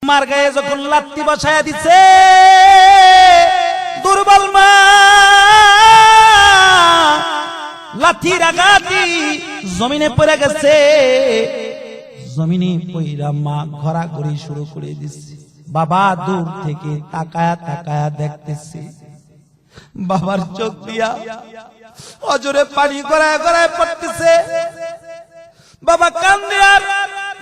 মার গায়ে যখন লাত্তি বসায়া দিছে, দুর্বল মা লাঠির আঘাতে জমিনে পড়ে গেছে। জমিনে পইরা মা ঘোরাঘুরি শুরু করে দিচ্ছে। বাবা দূর থেকে তাকায়া তাকায়া দেখতেছে, বাবার চোখ দিয়া অজরে পানি গড়ায় গড়ায় পড়তেছে। বাবা কান্দে আর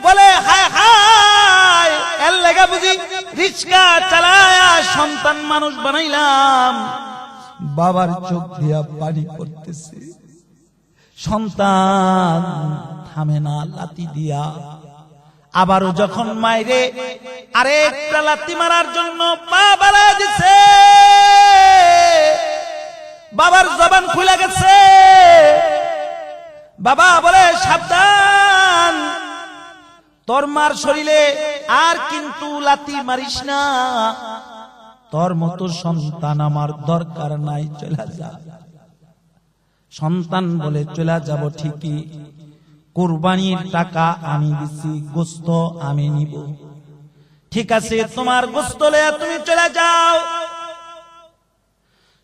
বলে, হায় হায়, এর লেগা বুঝি রিক্সা চালায়া সন্তান মানুষ বানাইলাম। বাবার চোখ দিয়া পানি পড়তেছে। সন্তান থামে না লাথি দিয়া। আবারও যখন মাইরে আরেকটা লাথি মারার জন্য পা বাড়ায় দিছে, বাবার জবান খুলে গেছে। বাবা বলে, সাবধান, তোর মার শরীরে আর কিন্তু লাথি মারিস না। তোর মতো সন্তান আমার দরকার নাই, চলে যা। সন্তান বলে, চলে যাব ঠিকই, কুরবানির টাকা আমি দিছি, গোস্ত আমি নিব। ঠিক আছে, তোমার গোস্ত লইয়া তুমি চলে যাও।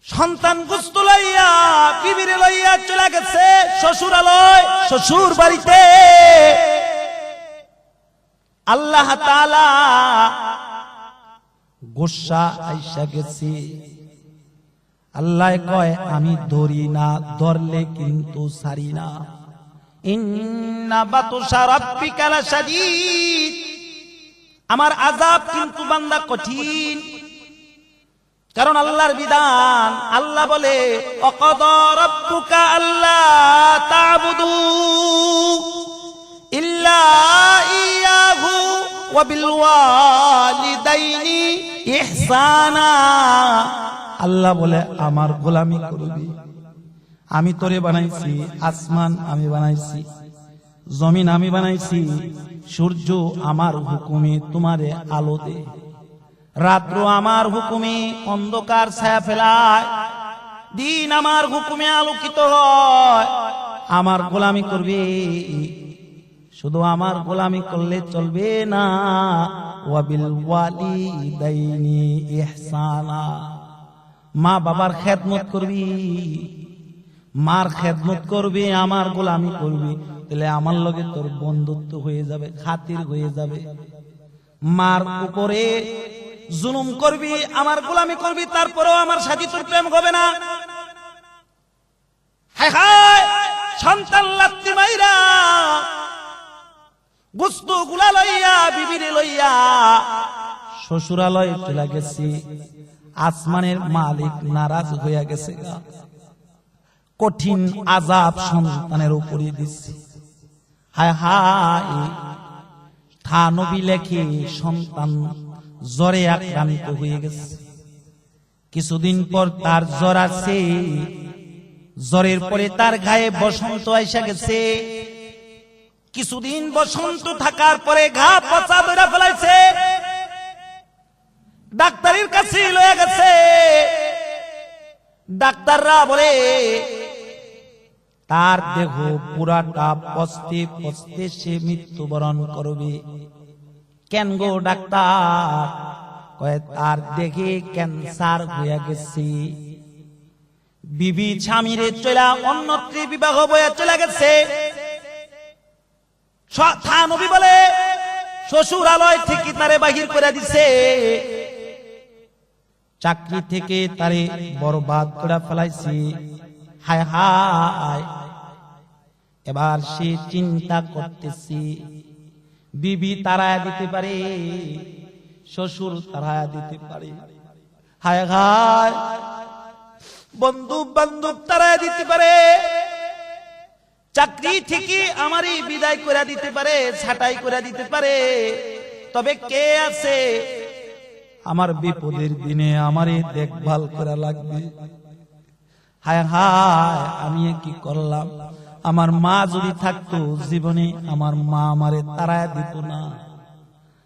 সন্তান গোস্ত লইয়া বিবিরে লইয়া চলে গেছে শ্বশুরালয়, শ্বশুর বাড়িতে। আল্লাহ তাআলা গোসা আইসা গেছে। আল্লাহ কয়, আমি ধরি না, ধরলে কিন্তু ছাড়ি না। ইন্না বাতুশা রাব্বিকা লাশাদীদ, আমার আযাব কিন্তু বান্দা কঠিন। কারণ আল্লাহর বিধান, আল্লাহ বলে, ওয়াকাদা রাব্বুকা আল্লা তা'বুদু ইল্লা ইয়াহু ওয়া বিল ওয়ালিদাইনি ইহসানা। আল্লাহ বলে, আমার গোলামি করবি। আমি তোরে বানাইছি, আসমান আমি বানাইছি, জমিন আমি বানাইছি, সূর্য আমার হুকুমে তোমারে আলো দে, রাত্র আমার হুকুমে অন্ধকার ছায়া ফেলায়, দিন আমার হুকুমে আলোকিত হয়। আমার গোলামি করবে, শুধু আমার গোলামি করলে চলবে না। ওয়া বিল ওয়ালিদাইনি ইহসানা, মা বাবার খেদমত করবি, মার খেদমত করবি, আমার গোলামি করবি, তাহলে আমার লগে তোর বন্ধুত্ব হয়ে যাবে, খাতির হয়ে যাবে। মার উপরে জুলুম করবি, আমার গোলামি করবি, তারপরেও আমার সাথে তোর প্রেম হবে না। হায় হায়, সন্তান লাত্তি মাইরা গোস্ত গুলা লইয়া বিবিরে লইয়া শ্বশুরালয়ে চলে গেছি। আসমানের মালিক নারাজ হইয়া গেছে, কঠিন আযাব সন্তানের উপরে দিচ্ছে। হায় হায়, থানবী লেখে সন্তান জ্বরে আক্রান্ত হয়ে গেছে। কিছুদিন পর তার জ্বর আছে, জ্বরের পরে তার গায়ে বসন্ত আইসা গেছে। কিছুদিন বসন্ত থাকার পরে ঘা পচা ধরে ফেলাইছে। ডাক্তারের কাছে লয়ে গেছে। ডাক্তাররা বলে, তার দেহ পুরাটা পচতে পচতে সে মৃত্যুবরণ করবে। কেন গো ডাক্তার? কয়, তার দেহে ক্যান্সার হয়ে গেছে। বিবি স্বামীরে চলা অন্যত্র বিবাহ বয়ে চলে গেছে। থানবী বলে, শ্বশুরালয় থেকে তারে বাহির করে দিছে, চাকরি থেকে তারে বরবাদ করে ফেলাইছে। হায় হায়, এবার সে চিন্তা করতেছে, বিবি তারায়া দিতে পারে, শ্বশুর তারায়া দিতে পারে। হায় হায়, বন্ধু বান্ধব তারায়া দিতে পারে, চাকরি থেকে আমারই বিদায় করে দিতে পারে, ছাঁটাই করে দিতে পারে। তবে কে আছে আমার বিপদের দিনে আমারই দেখভাল করা লাগবে? হায় হায়, আমি কি করলাম? আমার মা যদি থাকতো জীবনে, আমার মা আমারে তাড়ায় দিত না।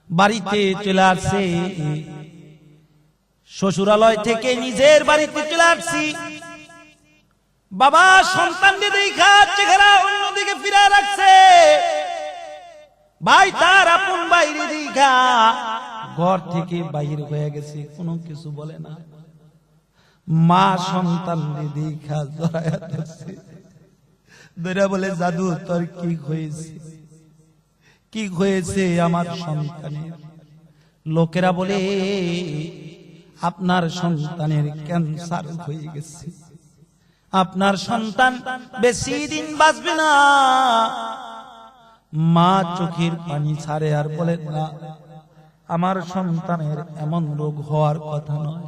বাড়িতে চলে আসছে, শ্বশুরালয় থেকে নিজের বাড়িতে চলে আসছি। বাবা সন্তানকে দেখা চেহারা অন্যদিকে ফিরে রাখছে। ভাই তার আপন বাইরে দেখা ঘর থেকে বাহির হয়ে গেছে, কোনো কিছু বলে না। মা সন্তান দেখা জড়ায়া ধরছে, ধরে বলে জাদু তোর কি হয়েছে, কি হয়েছে আমার সন্তানের? লোকেরা বলে আপনার সন্তানের ক্যান্সার হয়ে গেছে, আপনার সন্তান বেশি দিন বাঁচবে না। মা চোখের পানি ছাড়ে আর বলে না, আমার সন্তানের এমন রোগ হওয়ার কথা নয়।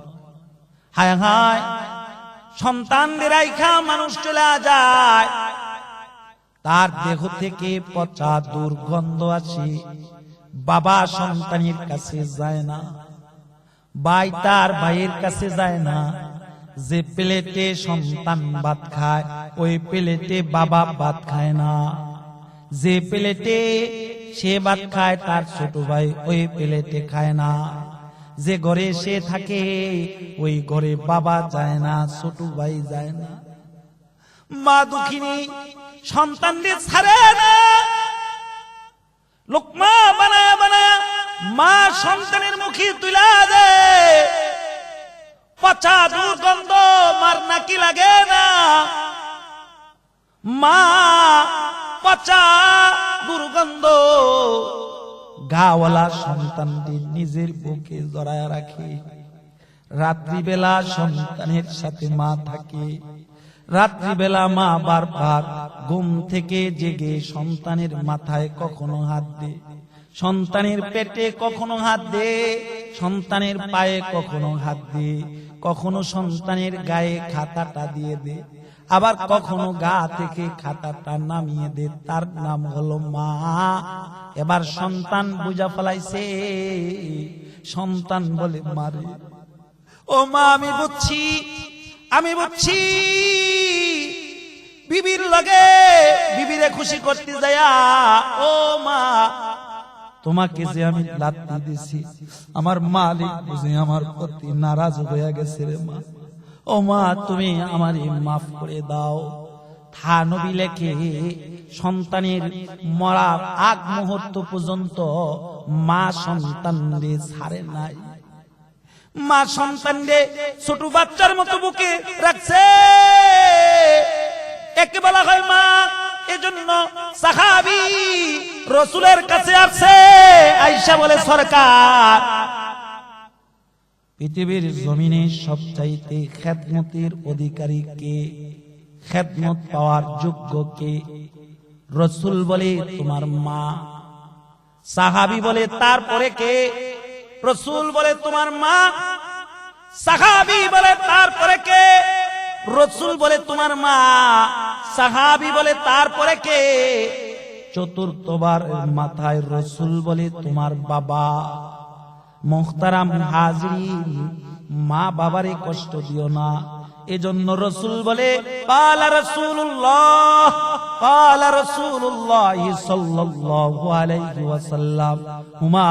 হায় হায়, সন্তানদের রাইখা মানুষ চলে যায়, তার দেহ থেকে পচা দুর্গন্ধ আসে, বাবা সন্তানের কাছে যায় না, ভাই তার ভাইয়ের কাছে যায় না। যে প্লেটে সন্তান ভাত খায় ওই প্লেটে বাবা ভাত খায় না, যে প্লেটে সে ভাত খায় তার ছোট ভাই ওই প্লেটে খায় না, যে ঘরে সে থাকে ওই ঘরে বাবা যায় না, ছোট ভাই যায় না। মা দুঃখিনী সন্তানদের ছাড়ে না, লোকমা বানায়া বানায়া মা সন্তানের মুখে তুলা দেয়, পচা দুর্গন্ধ মার নাকি লাগে না। মা পচা দুর্গন্ধ গাওয়ালা সন্তানটি নিজের বুকে জড়ায় রাখে। রাত্রিবেলা সন্তানের সাথে মা থাকে, রাত্রিবেলা মা বারবার ঘুম থেকে জেগে সন্তানের মাথায় কখনো হাত দে, সন্তানের পেটে কখনো হাত দে, সন্তানের পায়ে কখনো হাত দে, কখনো সন্তানের গায়ে খাতাটা দিয়ে দে, আবার কখনো গা থেকে খাতাটা নামিয়ে দে। তার নাম হলো মা। এবার সন্তান বুঝা ফেলাইছে, সন্তান বলে মারে, ও মা আমি বুঝছি, আমি বুঝছি, বিবির লগে বিবিরে খুশি করতে যায়া ও মা তোমাকে যে আমি লাত্তি দিছি, আমার মালিক বুঝে আমার প্রতি নারাজ হয়ে গেছে রে মা। ও মা তুমি আমারে মাফ করে দাও। থানবী লেখে সন্তানের মরার আগ মুহূর্ত পর্যন্ত মা সন্তানরে ছাড়ে নাই, মা সন্তানরে ছোট বাচ্চার মতো বুকে রাখছে। একে বলা হয় মা। এজন্য সাহাবী রাসূলের কাছে আসছে, আয়েশা বলে সরকার পৃথিবীর জমিনে সবচাইতে খেদমতের অধিকারী কে, খেদমত পাওয়ার যোগ্য কে? রাসূল বলে তোমার মা। সাহাবী বলে তারপরে কে? রাসূল বলে তোমার মা। সাহাবী বলে তারপরে কে? রাসূল বলে তোমার মা। সাহাবী বলে তারপরে কে? চতুর্থবার মাথায় রাসূল বলে তোমার বাবা। মুহতারাম হাজিরিন, মা বাবারে কষ্ট দিও না। এজন্য রাসূল বলে ক্বালা রাসূলুল্লাহ, ক্বালা রাসূলুল্লাহ সাল্লাল্লাহু আলাইহি ওয়াসাল্লাম হুমা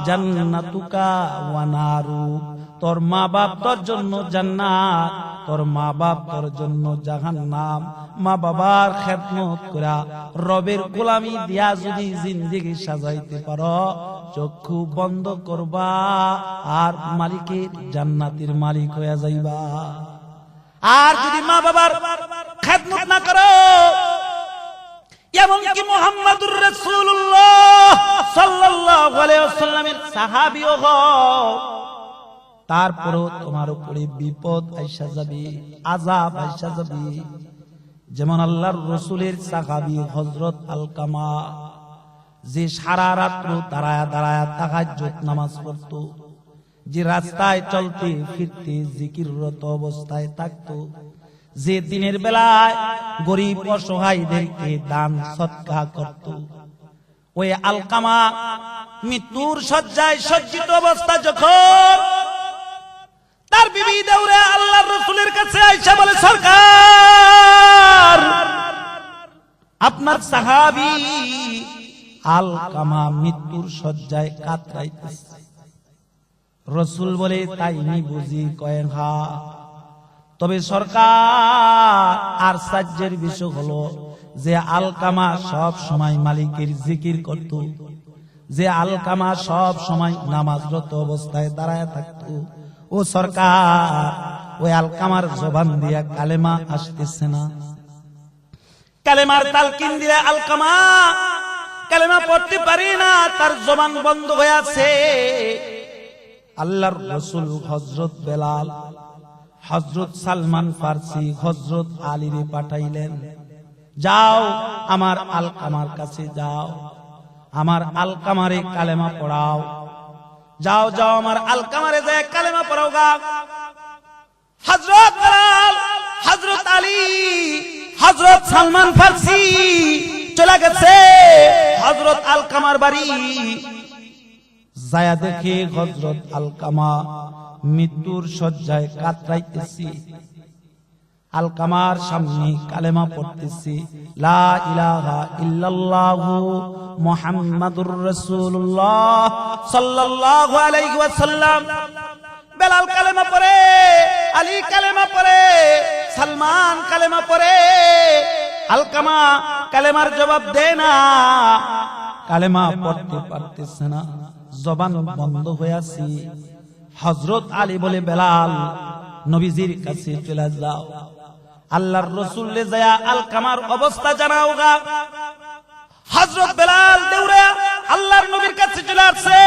জান্নাতুকা ওয়া নারু। তোর মা বাপ তোর জন্য জান্নাত, তোর মা বাপ তোর জন্য জাহান্নাম। মা বাবার খেদমত করা, রবের গোলামি দিয়া যদি জিন্দেগি সাজাইতে পারো, চক্ষু বন্ধ করবা আর মালিকের জান্নাতের মালিক হয়ে যাইবা। আর যদি মা বাবার খেদমত না করো, এমনকি মুহাম্মাদুর রাসূলুল্লাহ সাল্লাল্লাহু আলাইহি ওয়াসাল্লামের সাহাবীও হও, তারপরও তোমার উপরে বিপদ আইসা যাবে, আযাব আইসা যাবে। যেমন আল্লাহর রাসূলের সাহাবী হযরত আলকামা, যে সারা রাত্র দাঁড়ায়া দাঁড়ায়া তাহাজ্জুদ নামাজ পড়তো, যে রাস্তায় চলতে ফিরতে জিকিররত অবস্থায় থাকতো, যে দিনের বেলায় গরিব অসহায়দেরকে দান সদকা করত। ওই আলকামা মৃত্যুর শয্যায় সজ্জিত অবস্থা যখন তার বিবি দৌড়ে আল্লাহর রাসূলের কাছে আয়েশা বলে সরকার আপনার সাহাবী আলকামা মৃত্যুর শয্যায় কাতরাইতেছে। রাসূল বলে তাই নি বুঝি? কয়েন হা। তবে সরকার আর সাজ্জের বিষয় হলো যে আলকামা সব সময় মালিকের জিকির করত, যে আলকামা সব সময় নামাজরত অবস্থায় দাঁড়ায় থাকতো, ও সরকার ওই আলকামার জবান দিয়া কালেমা আসতেছে না। কালেমার তালকিন দিলে আলকামা কালেমা পড়তে পারে না, তার জবান বন্ধ হয়ে আছে। আল্লাহর রাসূল হযরত বেলাল, হযরত সালমান ফারসি, হযরত আলীরে পাঠাইলেন, যাও আমার আলকামার কাছে যাও, আমার আলকামারে কালেমা পড়াও। যাও যাও আমার আলকামারে যায় কালেমা পড়াও গা। হযরত বেলাল, হযরত আলী, হযরত সালমান ফারসি চলে গেছে হযরত আলকামার বাড়ি। যায়া দেখে হযরত আলকামা মৃত্যুর শয্যায় কাতরাইতেছি, আলকামার সামনে কালেমা পড়তেছি, লা ইলাহা ইল্লাল্লাহু মুহাম্মাদুর রাসূলুল্লাহ সাল্লাল্লাহু আলাইহি ওয়াসাল্লাম। বেলাল কালেমা পড়ে, আলী কালেমা পড়ে, সালমান কালেমা পড়ে, আলকামা কালেমার জবাব দেয় না, কালেমা পড়তে পারতেছে না, জবান বন্ধ হয়ে আছে। হযরত আলী বলে, বেলাল নবীজির কাছে চলে যাও, আল্লাহর রাসূলে যায় আলকামার অবস্থা জানাও গা। হযরত বেলাল দৌড়ে আল্লাহর নবীর কাছে চলে আসছে।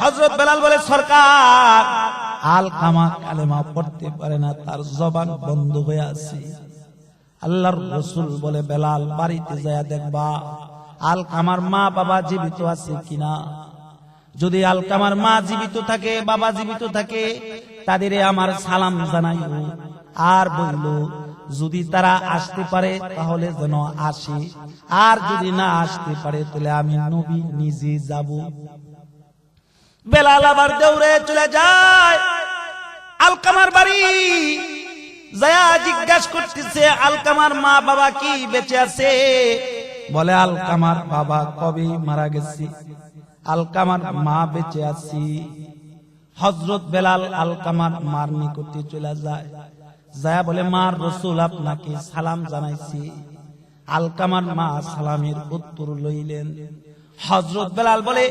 হযরত বেলাল বলে, সরকার আলকামা কালেমা পড়তে পারে না, তার জবান বন্ধ হয়ে আছে। আল্লাহর রাসূল বলে, বেলাল বাড়িতে যায় দেখবা আলকামার মা বাবা জীবিত আছে কিনা। যদি আলকামার মা জীবিত থাকে, বাবা জীবিত থাকে, তাদের আমার সালাম জানাইও, আর বলল যদি তারা আসতে পারে তাহলে যেন আসে, আর যদি না আসতে পারে তাহলে আমি নবী নিজে যাব। বেলাল আবার দৌড়ে চলে যায় আলকামার বাড়ি, যায়া জিজ্ঞাসা করতেছে আলকামার মা বাবা কি বেঁচে আছে। বলে, আলকামার বাবা কবে মারা গেছে, আলকামার মা বেঁচে আছি। হযরত বেলাল আলকামার মার নিকটে চলে যায়, যায়া বলে, মার রাসূল আপনাকে সালাম জানাইছি। আলকামার মা সালামের উত্তর লইলেন। হযরত বেলাল বলে,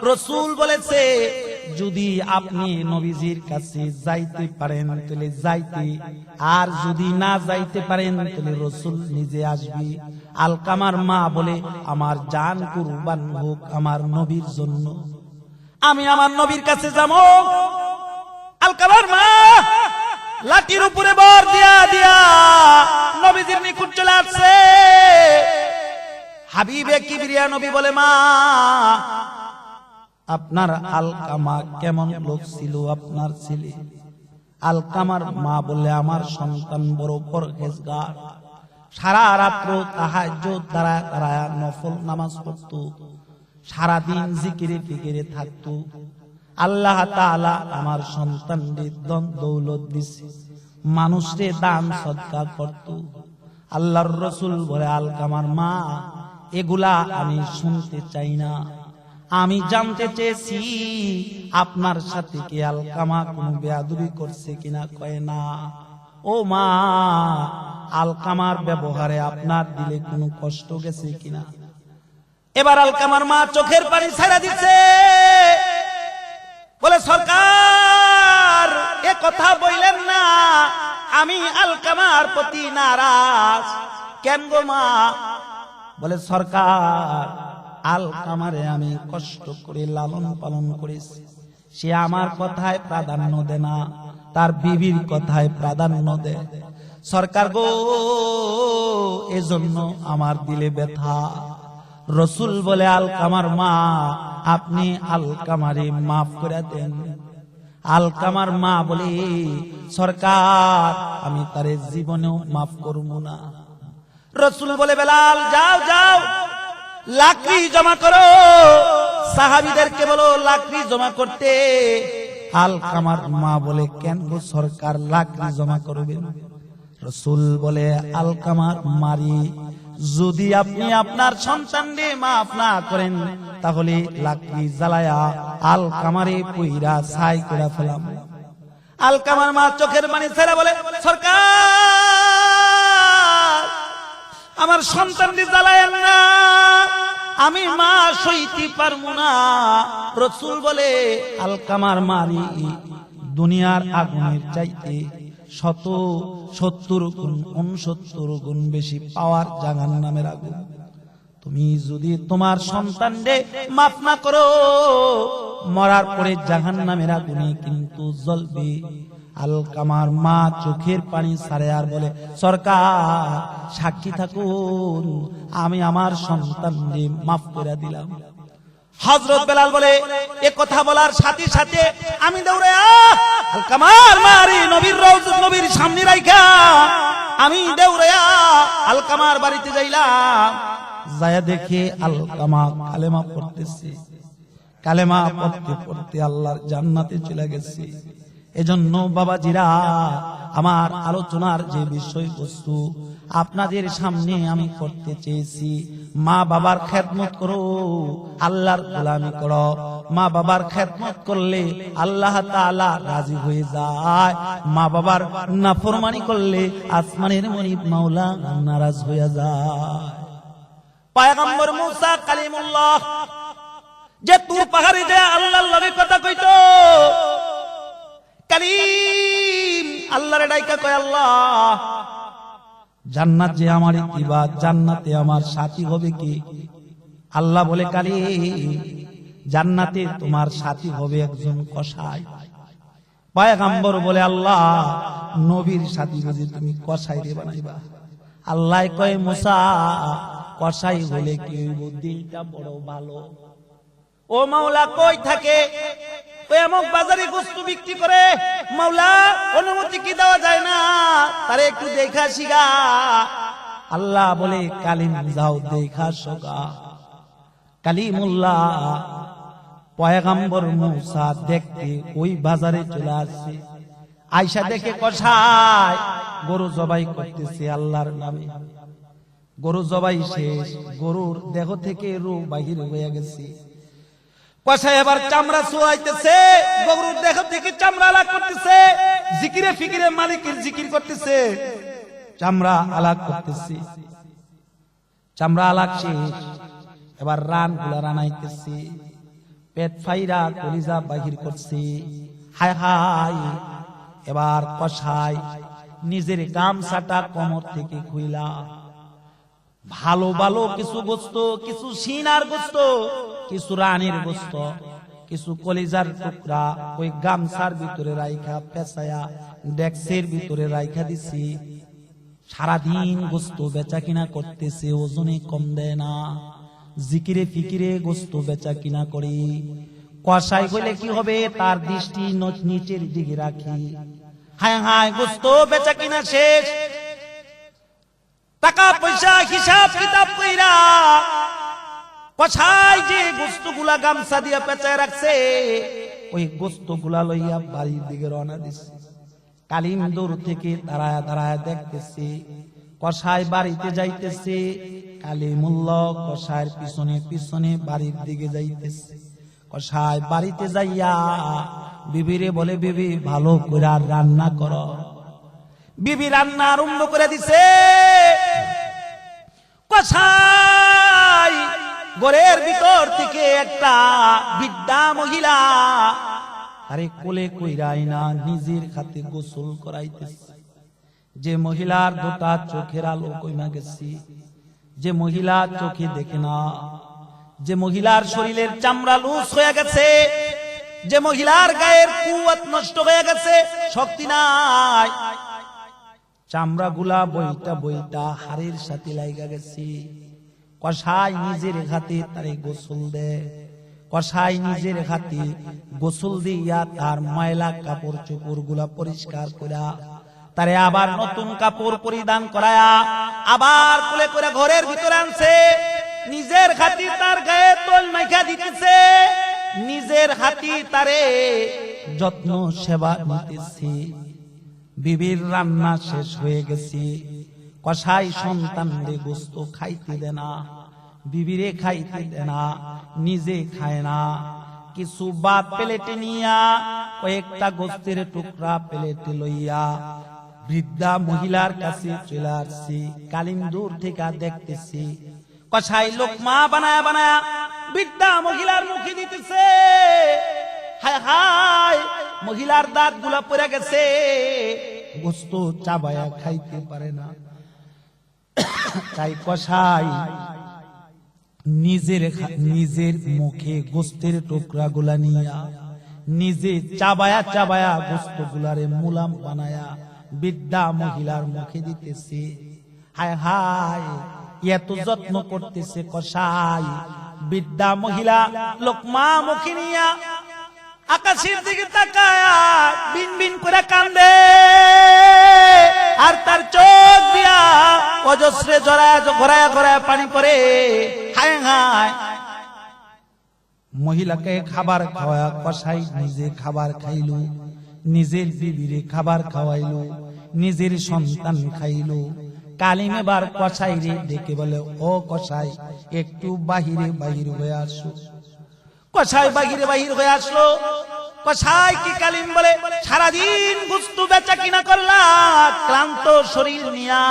রাসূল বলেছে যদি আপনি নবীজির কাছে যাইতে পারেন তাহলে যাইতে, আর যদি না যাইতে পারেন তাহলে রাসূল নিজে আসবে। আলকামার মা বলে, আমার জান কুরবান হোক আমার নবীর জন্য, আমি আমার নবীর কাছে যাব। আলকামার মা লাঠির উপরে বর দিয়া দিয়া নবীজির নিকট চলে আসছে। হাবিবে কিবরিয়া নবী বলে, মা আপনার আলকামা কেমন লোক ছিল, আপনার ছেলে। আলকামার মা বলে, আমার সন্তান বড় পরহেজগার, সারা রাত্র তাহাজ্জুদ দাঁড়ায় দাঁড়ায় নফল নামাজ পড়তো, সারাদিন জিকিরে ফিকিরে থাকতো। আল্লাহ তাআলা আমার সন্তানদের ধন দৌলত দিছে, মানুষকে দান সদকা করত। আল্লাহর রাসূল বলে, আলকামার মা এগুলা আমি শুনতে চাই না, আমি জানতে চেয়েছি আপনার সাথে কি আলকামা কোনো বেয়াদবি করছে কিনা। কয় না। ও মা, আলকামার ব্যবহারে আপনার দিলে কোনো কষ্ট গেছে কিনা। এবার আলকামার মা চোখের পানি ছেড়ে দিচ্ছে, বলে, সরকার এ কথা বললেন না, আমি আলকামার প্রতি নারাজ। কেন গো মা? বলে, সরকার আলকামারে আমি কষ্ট করে লালন পালন করেছি, সে আমার কথায় প্রাধান্য দেয় না, তার বিবির কথায় প্রাধান্য দেয়। সরকার গো, এজন্য আমার দিলে ব্যথা। রাসূল বলে, আলকামার মা আপনি আলকামারে মাফ করে দেন। আলকামার মা বলে, সরকার আমি তারে জীবনেও মাফ করব না। রাসূল বলে, বেলাল যাও যাও লাকড়ি জমা করো, সাহাবীদেরকে বলো লাকড়ি জমা করতে। আলকামার মা বলে, কেন গো সরকার লাকড়ি জমা করবেন? রাসূল বলে, আলকামার মারি যদি আপনি আপনার সন্তানকে মাফ না করেন তাহলে লাকড়ি জ্বালায়া আলকামারে পুইরা ছাই করে ফেলাম। আলকামার মা চোখের পানি ছেড়ে বলে, সরকার আমার সন্তানকে জ্বালায়েন না, আমি মা সইতে পারবো না। রাসূল বলে আলকামার মারি দুনিয়ার আগুনের চাইতে 70 গুণ 69 গুণ বেশি পাওয়ার জাহান্নামের আগুন। তুমি যদি তোমার সন্তানকে মাফ না করো, মরার পরে জাহান্নামের আগুনে কিন্তু জ্বলবে। আলকামার মা চোখের পানি ছাড়ে আর বলে, সরকার সাক্ষী থাকুন, আমি আমার সন্তানকে মাফ করে দিলাম। হযরত বেলাল বলে, এ কথা বলার সাথে সাথে আমি দৌড়ে আলকামার মারি নবীর রওজা নবীর সামনে রাইখা আমি দৌড়ে আলকামার বাড়িতে যাইলাম। যায় দেখে আলকামা কালেমা পড়তেছে। কালেমা পড়তে পড়তে আল্লাহর জান্নাতে চলে গেছে। এজন্য বাবাজিরা, আমার আলোচনার যে বিষয়বস্তু আপনাদের সামনে আমি করতে চেয়েছি, মা বাবার খেদমত করো, আল্লাহর গোলামি করো। মা বাবার খেদমত করলে আল্লাহ তাআলা রাজি হয়ে যায়। মা বাবার নাফরমানি করলে আসমানের মালিক মাওলা নারাজ হয়ে যায়। পয়গম্বর মুসা কালিমুল্লাহ যে তুর পাহাড়ে যে আল্লাহর লগে কথা কইতো, কালিম আল্লাহরে ডাইকা কয়, আল্লাহ জান্নাত যে আমার ইতিবাদ, জান্নাতে আমার সাথী হবে কি? আল্লাহ বলে, কালিম জান্নাতে তোমার সাথী হবে একজন কসাই। পয়গম্বর বলে, আল্লাহ নবীর সাথী বুঝি তুমি কসাই রে বানাইবা? আল্লাহ কয়, মুসা কসাই হলে কি হইব? দিলটা বড় ভালো। ও মাওলা কই থাকে? এমক বাজারে গোস্ত বিক্রি করে। মাওলা অনুমতি কি দেওয়া যায় না? তারে একটু দেখা শিগা। আল্লাহ বলে, কালিম যাও দেখা শোকা। কালিমুল্লাহ পয়গম্বর মুসা দেখতে ওই বাজারে চলে আসছে। আয়সা দেখে কসাই গরু জবাই করতেছে আল্লাহর নামে। গরু জবাই শেষ, গরুর দেহ থেকে রূহ বাহির হয়ে গেছে। কসাই এবার চামড়া চুয়াইতেছে, গরুর দেহ থেকে চামড়া আলাদা করতেছে। জিকিরে ফিকিরে মালিকের জিকির করতেছে, চামড়া আলাদা করতেছে। চামড়া আলাদা শেষ, এবার রান গুলা রানাইতেছে। পেট ফাইরা কলিজা বাহির করছে। হায় হায়, এবার কসাই নিজের গামছাটা কোমর থেকে খুইলা ভালো ভালো কিছু গোস্ত, কিছু সিনার গোস্ত, কিছু রানের গোস্ত, কিছু কলিজার টুকরা ওই গামছার ভিতরে রাইখা পেঁচায়া ডেক্সের ভিতরে রাইখা দিছি। সারাদিন গোস্ত বেচা কিনা করতেছে, ওজনে কম দেয় না। জিকিরে ফিকিরে গোস্ত বেচা কিনা করি। কসাই হইলে কি হবে? তার দৃষ্টি নিচের দিকে রাখি। হায় হায়, গোস্ত বেচা কিনা শেষ। টাকা পয়সা হিসাব কিতাব কইরা কসাই যে গোস্তগুলা গামছা দিয়া পেঁচায় রাখছে, ওই গোস্তগুলা লইয়া বাড়ির দিকে রওনা দিছে। কালিম দূর থেকে দাঁড়ায় দাঁড়ায় দেখতেছে কসাই বাড়িতে যাইতেছে। কালিমুল্লাহ কসাইয়ের পিছনে পিছনে বাড়ির দিকে যাইতেছে। কসাই বাড়িতে যাইয়া বিবিরে বলে, বিবি ভালো করে রান্না করো। বিবি রান্না আরম্ভ করে দিছে। কসাই ঘরের ভিতর থেকে একটা বৃদ্ধা মহিলা আরে কোলে কইরাই না নিজের হাতে গোসল করাইতেছে। যে মহিলার দুটা চোখের আলো কইমা গেছে, যে মহিলা চোখে দেখে না, যে মহিলার শরীরের চামড়া লুজ হয়ে গেছে, যে মহিলার গায়ের কুয়াত নষ্ট হয়ে গেছে, শক্তি নাই, চামড়া গুলা বইটা বইটা হাড়ের সাথে লাগা গেছে। কসাই নিজের হাতে তারে গোসল দেয়। কসাই নিজের হাতে গোসল দিয়া তার ময়লা কাপড় চোপড় গুলা পরিষ্কার করা, তারে আবার নতুন কাপড় পরিধান করায়া আবার কোলে করে ঘরের ভিতরে আনছে। নিজের হাতে তার গায়ে তৈল মাইখা দিতেছে, নিজের হাতে তারে যত্ন সেবা নিতেছে। বিবির রান্না শেষ হয়ে গেছে। কসাই সন্তানরে গোস্ত খাইতে দেয় না, বিবিরে খাইতে দেয় না, নিজে খায় না। কিছু ভাত প্লেটে নিয়া কয়েকটা গোস্তের টুকরা প্লেটে লইয়া বৃদ্ধা মহিলার কাছে চলে আসছে। কালিম দূর থেকে দেখতেছি কসাই লোকমা বানায়া বানায়া বৃদ্ধা মহিলার মুখে দিতেছে। হায় হায়, মহিলার দাঁত গুলা পড়ে গেছে, গোস্ত চাবায়া খাইতে পারে না। তাই কসাই নিজের মুখে গোস্তের টুকরা গুলা নিয়া নিজে চাবায়া চাবায়া গোস্ত গুলারে মুলাম বানায়া বৃদ্ধা মহিলার মুখে দিতেছে। হায় হায়, এত যত্ন করতেছে কসাই। বৃদ্ধা মহিলা লোকমা মুখে নিয়া আকাশের দিকে তাকায়া বিন বিন করে কান্দে, আর তার চোখ দিয়া অজস্রে ঘরায়া ঘরায়া পানি পড়ে। হায় হায়, মহিলাকে খাবার খাওয়া কসাই নিজে খাবার খাইলো, নিজের বিবিরে খাবার খাওয়াইলো, নিজের সন্তান খাইলো। কালিম এবার কসাই রে ডেকে বলে, ও কসাই, একটু বাহিরে বাহির হয়ে আসো। কসাই বাহিরে বাহির হয়ে আসলো। কসাই কি কালিম বলে, সারাদিন গোস্ত বেচা কিনা করলা, ক্লান্ত শরীর নিয়া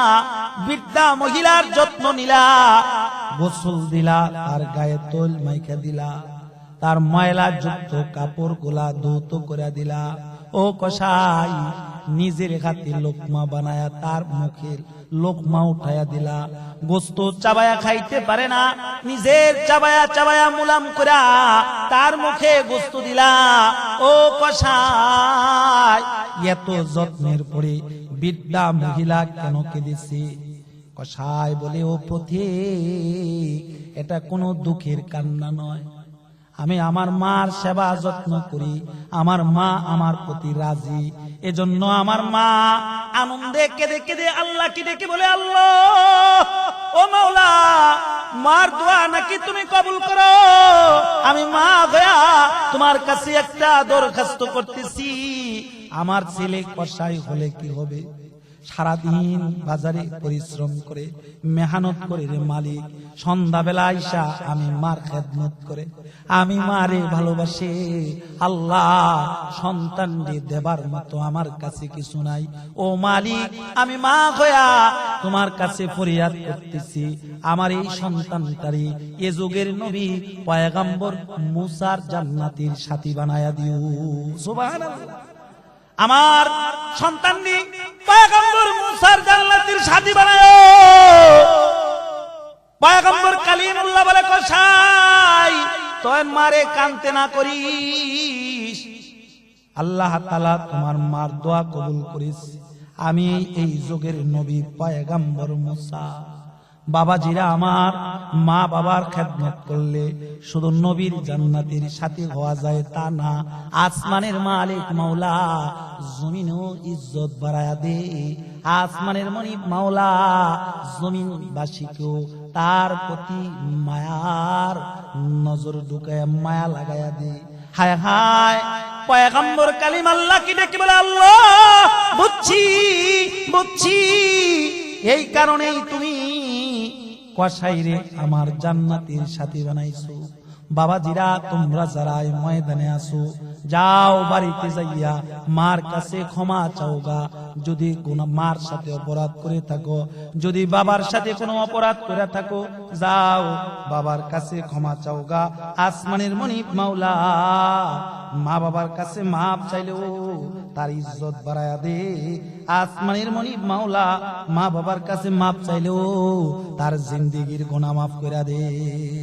বৃদ্ধা মহিলার যত্ন নিলা, গোসল দিলা, তার গায়ে তৈল মাইখা দিলা, তার ময়লা যুক্ত কাপড় গুলা ধৌত করে দিলা। ও কসাই, নিজের হাতে লোকমা বানায়া তার মুখে লোকমা উঠায়া দিলা। গোস্ত চাবায়া খাইতে পারে না, নিজের চাবায়া চাবায়া মুলাম করা তার মুখে গোস্ত দিলা। ও কসাই, এত যত্নের পরে বৃদ্ধা মহিলা কেন কেঁদেছে? কসাই বলে, ও পথিক, এটা কোনো দুঃখের কান্না নয়। আমি আমার মার সেবা যত্ন করি, আমার মা আমার প্রতি রাজি, এজন্য আমার মা আনন্দে কেঁদে কেঁদে আল্লাহকে ডেকে বলে, আল্লাহ, ও মাওলা, মার দোয়া নাকি তুমি কবুল করো? আমি মা হইয়া তোমার কাছে একটা দরখাস্ত করতেছি। আমার ছেলে কসাই হলে কি হবে? সারাদিন বাজারে পরিশ্রম করে মেহনত করে রে মালিক, সন্ধ্যাবেলা আইসা আমি মার খেদমত করে আমি মারে ভালোবাসে। আল্লাহ, সন্তান দেবার মতো আমার কাছে কিছু নাই। ও মালিক, আমি মা হইয়া তোমার কাছে ফরিয়াদ করতেছি, আমার এই সন্তানটারে এ যুগের নবী পয়গম্বর মুসার জান্নাতের সাথী বানায়া দিও। সুবহানাল্লাহ। আমার সন্তান পয়গম্বর মুসার জান্নাতের সাথী বানায়। পয়গম্বর কালিমুল্লাহ বলে, কসাই, তোর মারে কানতে না করিস, আল্লাহ তাআলা তোমার মার দোয়া কবুল করিস। আমি এই যুগের নবী পয়গম্বর মুসা। বাবাজিরা আমার, মা বাবার খেদমত করলে শুধু নবীর জান্নাতের সাথী হওয়া যায় তা না, আসমানের মালিক মাওলা জমিনও ইজ্জত বাড়ায়া দে। আসমানের মালিক মাওলা জমিনবাসীকেও তার প্রতি মায়ার নজর ঢুকায় মায়া লাগায়া দে। হায় হায়, পয়গম্বর কালিম আল্লাহকে ডেকে বলে, আল্লাহ, বুঝছি বুঝছি, এই কারণেই তুমি কসাইরে আমার জান্নাতের সাথী বানাইছো। বাবাজিরা, তোমরা যারা এই ময়দানে আসো, যাও বাড়িতে যাইয়া মার কাছে ক্ষমা চাওগা। যদি কোন মার সাথে অপরাধ করে থাকো, যদি বাবার সাথে কোনো অপরাধ করে থাকো, যাও বাবার কাছে ক্ষমা চাওগা। আসমানের মনিব মাওলা মা বাবার কাছে মাপ চাইলেও তার ইজ্জত বাড়ায়া দে। আসমানের মনিব মাওলা মা বাবার কাছে মাপ চাইলেও তার জিন্দেগির গুনাহ মাফ করে দে।